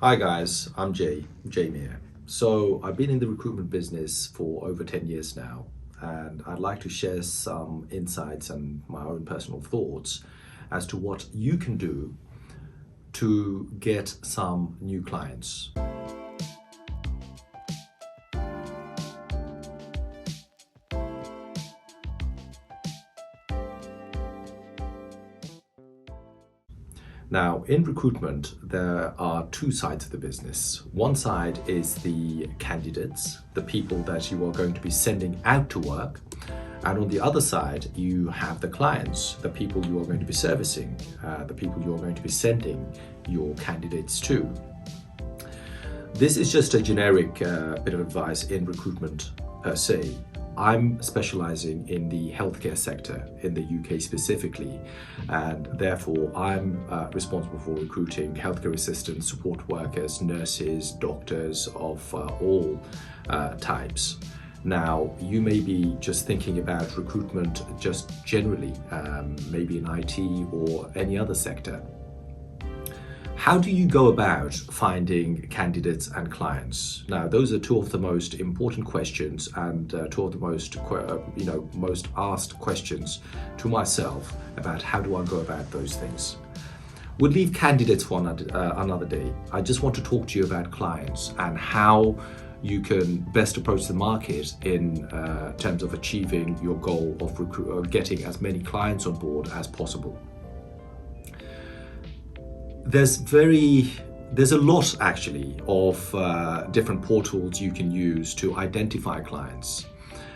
Hi guys, I'm Jay Miah. So I've been in the recruitment business for over 10 years now, and I'd like to share some insights and my own personal thoughts as to what you can do to get some new clients. Now, in recruitment, there are two sides of the business. One side is the candidates, the people that you are going to be sending out to work. And on the other side, you have the clients, the people you are going to be servicing, the people you are going to be sending your candidates to. This is just a generic bit of advice in recruitment per se. I'm specializing in the healthcare sector in the UK specifically, and therefore I'm responsible for recruiting healthcare assistants, support workers, nurses, doctors of all types. Now, you may be just thinking about recruitment just generally, maybe in IT or any other sector. How do you go about finding candidates and clients? Now, those are two of the most important questions and two of the most asked questions to myself about how do I go about those things. We'll leave candidates for another day. I just want to talk to you about clients and how you can best approach the market in terms of achieving your goal of getting as many clients on board as possible. There's a lot actually of different portals you can use to identify clients,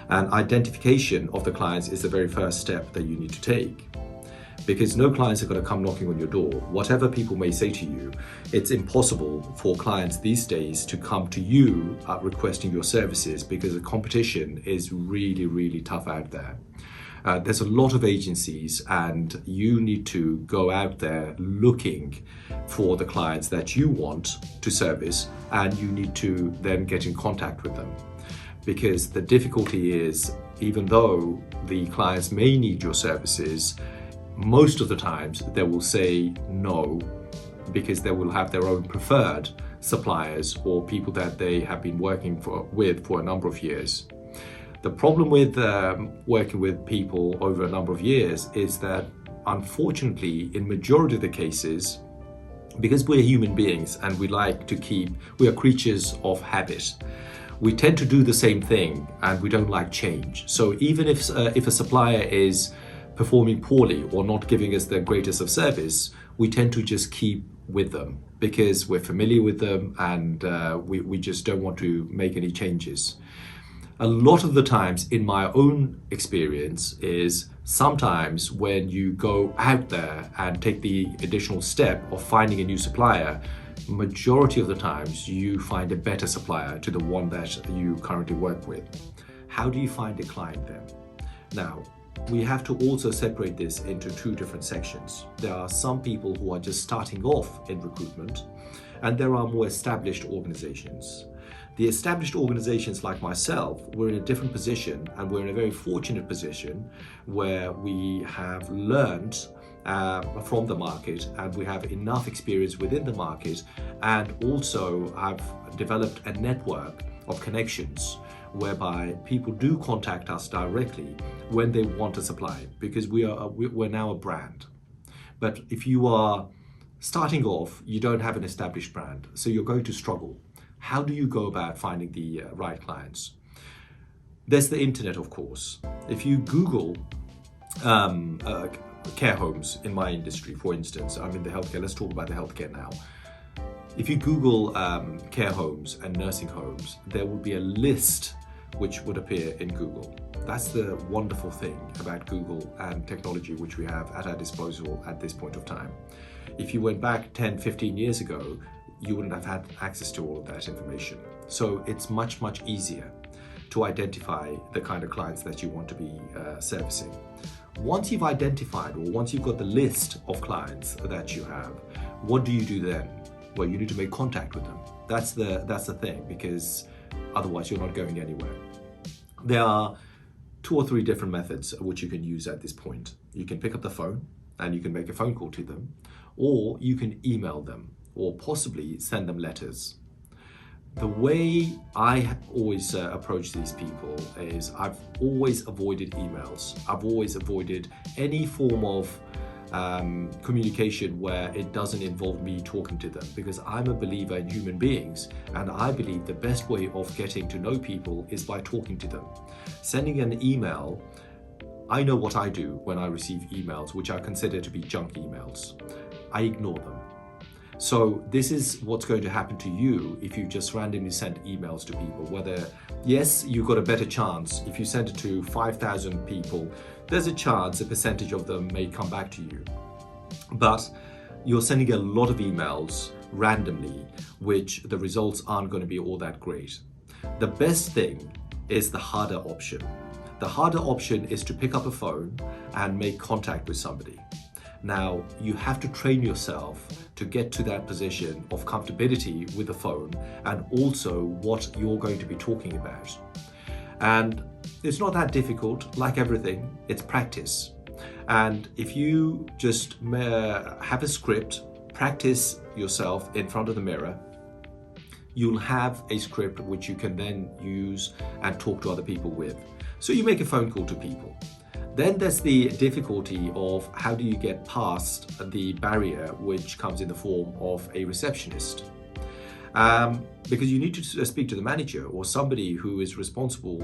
and identification of the clients is the very first step that you need to take, because no clients are going to come knocking on your door. Whatever people may say to you, it's impossible for clients these days to come to you requesting your services, because the competition is really tough out there. There's a lot of agencies, and you need to go out there looking for the clients that you want to service, and you need to then get in contact with them. Because the difficulty is, even though the clients may need your services, most of the times they will say no, because they will have their own preferred suppliers or people that they have been working with for a number of years. The problem with working with people over a number of years is that, unfortunately, in majority of the cases, because we're human beings and we are creatures of habit, we tend to do the same thing and we don't like change. So even if a supplier is performing poorly or not giving us the greatest of service, we tend to just keep with them because we're familiar with them, and we just don't want to make any changes. A lot of the times, in my own experience, is sometimes when you go out there and take the additional step of finding a new supplier, majority of the times you find a better supplier to the one that you currently work with. How do you find a client then? Now, we have to also separate this into two different sections. There are some people who are just starting off in recruitment, and there are more established organizations. The established organizations like myself, we're in a different position, and we're in a very fortunate position where we have learned from the market, and we have enough experience within the market, and also have developed a network of connections whereby people do contact us directly when they want a supply, because we're now a brand. But if you are starting off, you don't have an established brand, so you're going to struggle. How do you go about finding the right clients? There's the internet, of course. If you Google care homes in my industry, for instance, I'm in the healthcare, let's talk about the healthcare now. If you Google care homes and nursing homes, there will be a list which would appear in Google. That's the wonderful thing about Google and technology which we have at our disposal at this point of time. If you went back 10, 15 years ago, you wouldn't have had access to all of that information. So it's much easier to identify the kind of clients that you want to be servicing. Once you've identified, or once you've got the list of clients that you have, what do you do then? Well, you need to make contact with them. That's the thing, because otherwise you're not going anywhere. There are 2 or 3 different methods which you can use at this point. You can pick up the phone and you can make a phone call to them, or you can email them, or possibly send them letters. The way I always approach these people is I've always avoided emails. I've always avoided any form of communication where it doesn't involve me talking to them, because I'm a believer in human beings, and I believe the best way of getting to know people is by talking to them. Sending an email, I know what I do when I receive emails which I consider to be junk emails. I ignore them. So this is what's going to happen to you if you just randomly send emails to people. Whether, yes, you've got a better chance. If you send it to 5,000 people, there's a chance a percentage of them may come back to you. But you're sending a lot of emails randomly, which the results aren't going to be all that great. The best thing is the harder option. The harder option is to pick up a phone and make contact with somebody. Now, you have to train yourself to get to that position of comfortability with the phone and also what you're going to be talking about. And it's not that difficult. Like everything, it's practice. And if you just have a script, practice yourself in front of the mirror, you'll have a script which you can then use and talk to other people with. So you make a phone call to people. Then there's the difficulty of how do you get past the barrier which comes in the form of a receptionist. Because you need to speak to the manager or somebody who is responsible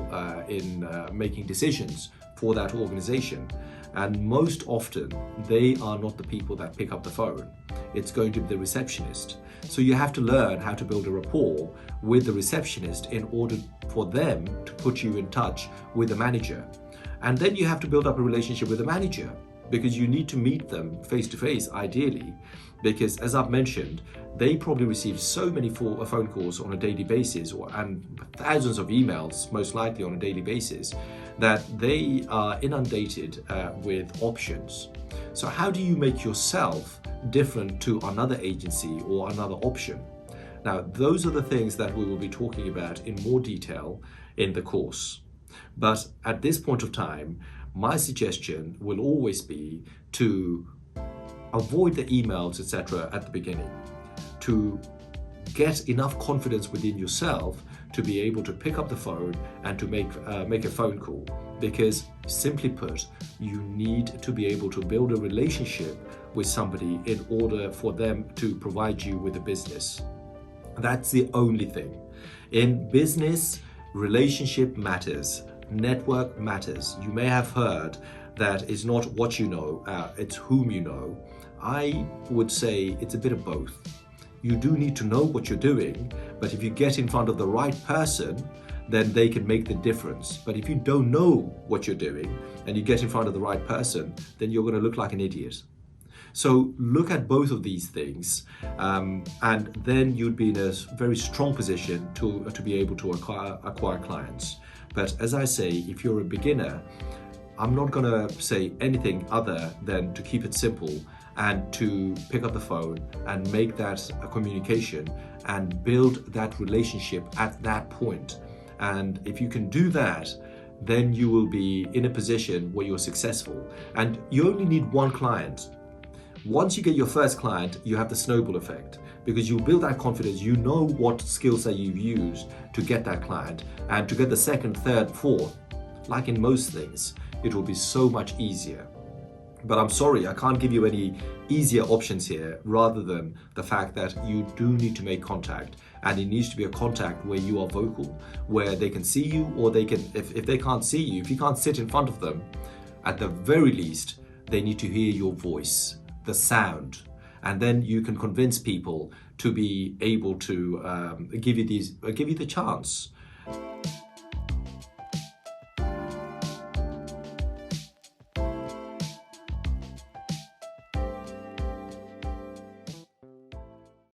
in making decisions for that organization. And most often, they are not the people that pick up the phone. It's going to be the receptionist. So you have to learn how to build a rapport with the receptionist in order for them to put you in touch with the manager. And then you have to build up a relationship with the manager, because you need to meet them face to face, ideally, because as I've mentioned, they probably receive so many phone calls on a daily basis, and thousands of emails, most likely on a daily basis, that they are inundated with options. So how do you make yourself different to another agency or another option? Now, those are the things that we will be talking about in more detail in the course. But at this point of time, my suggestion will always be to avoid the emails, etc. at the beginning, to get enough confidence within yourself to be able to pick up the phone and to make a phone call. Because simply put, you need to be able to build a relationship with somebody in order for them to provide you with a business. That's the only thing. In business, relationship matters. Network matters. You may have heard that it's not what you know, it's whom you know. I would say it's a bit of both. You do need to know what you're doing, but if you get in front of the right person, then they can make the difference. But if you don't know what you're doing and you get in front of the right person, then you're going to look like an idiot. So look at both of these things, and then you'd be in a very strong position to be able to acquire clients. But as I say, if you're a beginner, I'm not going to say anything other than to keep it simple and to pick up the phone and make that a communication and build that relationship at that point. And if you can do that, then you will be in a position where you're successful. And you only need one client. Once you get your first client, you have the snowball effect, because you build that confidence. You know what skills that you've used to get that client, and to get the second, third, fourth, like in most things, it will be so much easier. But I'm sorry, I can't give you any easier options here, rather than the fact that you do need to make contact, and it needs to be a contact where you are vocal, where they can see you, or they can, if they can't see you, if you can't sit in front of them, at the very least, they need to hear your voice, the sound, and then you can convince people to be able to give you the chance